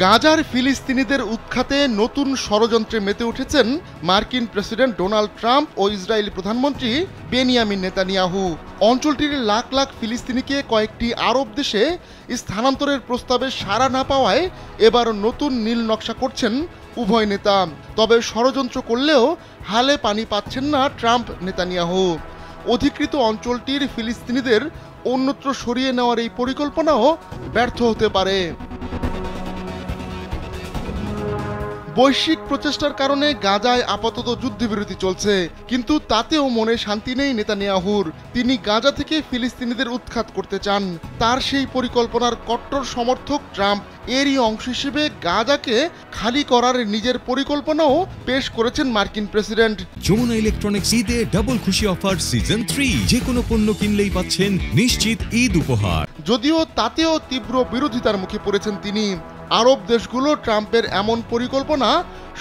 গাজার ফিলিস্তিনিদের উৎখাতে নতুন ষড়যন্ত্রে মেতে উঠেছেন মার্কিন প্রেসিডেন্ট ডোনাল্ড ট্রাম্প ও ইসরায়েলি প্রধানমন্ত্রী বেনিয়ামিন নেতানিয়াহু। অঞ্চলটির লাখ লাখ ফিলিস্তিনিকে কয়েকটি আরব দেশে স্থানান্তরের প্রস্তাবে সাড়া না পাওয়ায় এবার নতুন নীল নকশা করছেন উভয় নেতা। তবে ষড়যন্ত্র করলেও হালে পানি পাচ্ছেন না ট্রাম্প নেতানিয়াহু। অধিকৃত অঞ্চলটির ফিলিস্তিনিদের অন্যত্র সরিয়ে নেওয়ার এই পরিকল্পনাও ব্যর্থ হতে পারে। বৈশ্বিক প্রচেষ্টার কারণে গাজায় আপাতত যুদ্ধবিরতি চলছে, কিন্তু তাতেও মনে শান্তি নেই নেতানিয়াহুর। তিনি গাজা থেকে ফিলিস্তিনিদের উৎখাত করতে চান। তার সেই পরিকল্পনার কট্টর সমর্থক ট্রাম্প এরই অংশ হিসেবে গাজাকে খালি করার নিজের পরিকল্পনাও পেশ করেছেন মার্কিন প্রেসিডেন্ট। যমুনা ইলেকট্রনিক্স ঈদে ডাবল খুশি অফার সিজন 3, যে কোনো পণ্য কিনলেই পাচ্ছেন নিশ্চিত ঈদ উপহার। যদিও তাতেও তীব্র বিরোধিতার মুখে পড়েছেন তিনি। আরব দেশগুলো ট্রাম্পের এমন পরিকল্পনা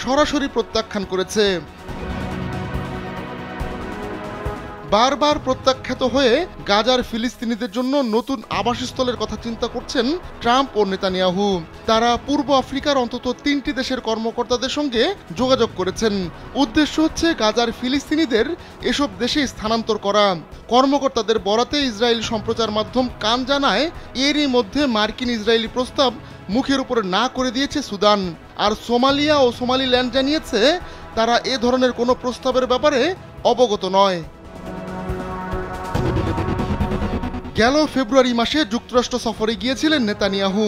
সরাসরি প্রত্যাখ্যান করেছে। বারবার প্রত্যাখ্যাত হয়ে গাজার ফিলিস্তিনিদের জন্য নতুন আবাসস্থলের কথা চিন্তা করছেন ট্রাম্প ও নেতানিয়াহু। তারা পূর্ব আফ্রিকার অন্তত 3টি দেশের কর্মকর্তাদের সঙ্গে যোগাযোগ করেছেন। উদ্দেশ্য হচ্ছে গাজার ফিলিস্তিনিদের এসব দেশে স্থানান্তর করা। কর্মকর্তাদের বরাতে ইসরায়েল সম্প্রচার মাধ্যম কান জানায়, এরই মধ্যে মার্কিন ইসরায়েলি প্রস্তাব মুখের উপরে না করে দিয়েছে সুদান। আর সোমালিয়া ও সোমালিল্যান্ড জানিয়েছে তারা এ ধরনের কোনো প্রস্তাবের ব্যাপারে অবগত নয়। গেল ফেব্রুয়ারি মাসে যুক্তরাষ্ট্র সফরে গিয়েছিলেন নেতানিয়াহু।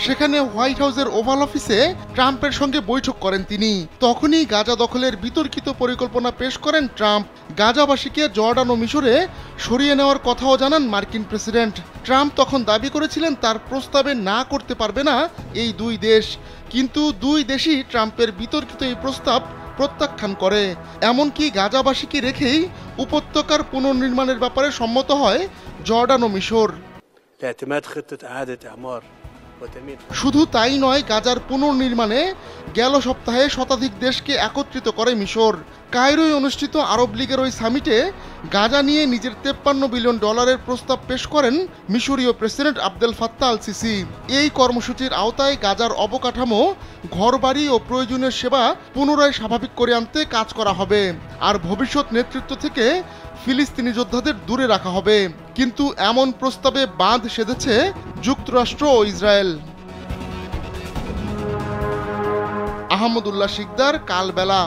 সেখানে হোয়াইট হাউসের ওভাল অফিসে ট্রাম্পের সঙ্গে বৈঠক করেন তিনি। তখনই গাজা দখলের বিতর্কিত পরিকল্পনা পেশ করেন ট্রাম্প। গাজাবাসীকে জর্ডান ও মিশরে সরিয়ে নেওয়ার কথাও জানান মার্কিন প্রেসিডেন্ট। ট্রাম্প তখন দাবি করেছিলেন তার প্রস্তাবে না করতে পারবে না এই দুই দেশ, কিন্তু দুই দেশই ট্রাম্পের বিতর্কিত এই প্রস্তাব প্রত্যাখ্যান করে। এমনকি গাজাবাসীকে রেখেই উপত্যকার পুনর্নির্মাণের ব্যাপারে সম্মত হয় জর্ডান ও মিশর। শুধু তাই নয়, গাজার পুনর্নির্মাণে গেল সপ্তাহে শতাধিক দেশকে একত্রিত করে মিশর। কায়রোয় অনুষ্ঠিত আরব লীগের ওই সামিটে গাজা নিয়ে নিজের $53 বিলিয়ন প্রস্তাব পেশ করেন মিশরীয় president Abdel Fattah al CC. এই কর্মসূচির আওতায় গাজার অবকাঠামো, ঘরবাড়ি ও প্রয়োজনীয় সেবা পুনরায় স্বাভাবিক করে আনতে কাজ করা হবে। আর ভবিষ্যৎ নেতৃত্ব থেকে ফিলিস্তিনি যোদ্ধাদের দূরে রাখা হবে। কিন্তু এমন প্রস্তাবে বাঁধ সেধেছে যুক্তরাষ্ট্র ও ইসরায়েল। আহমদুল্লাহ শিকদার, কালবেলা।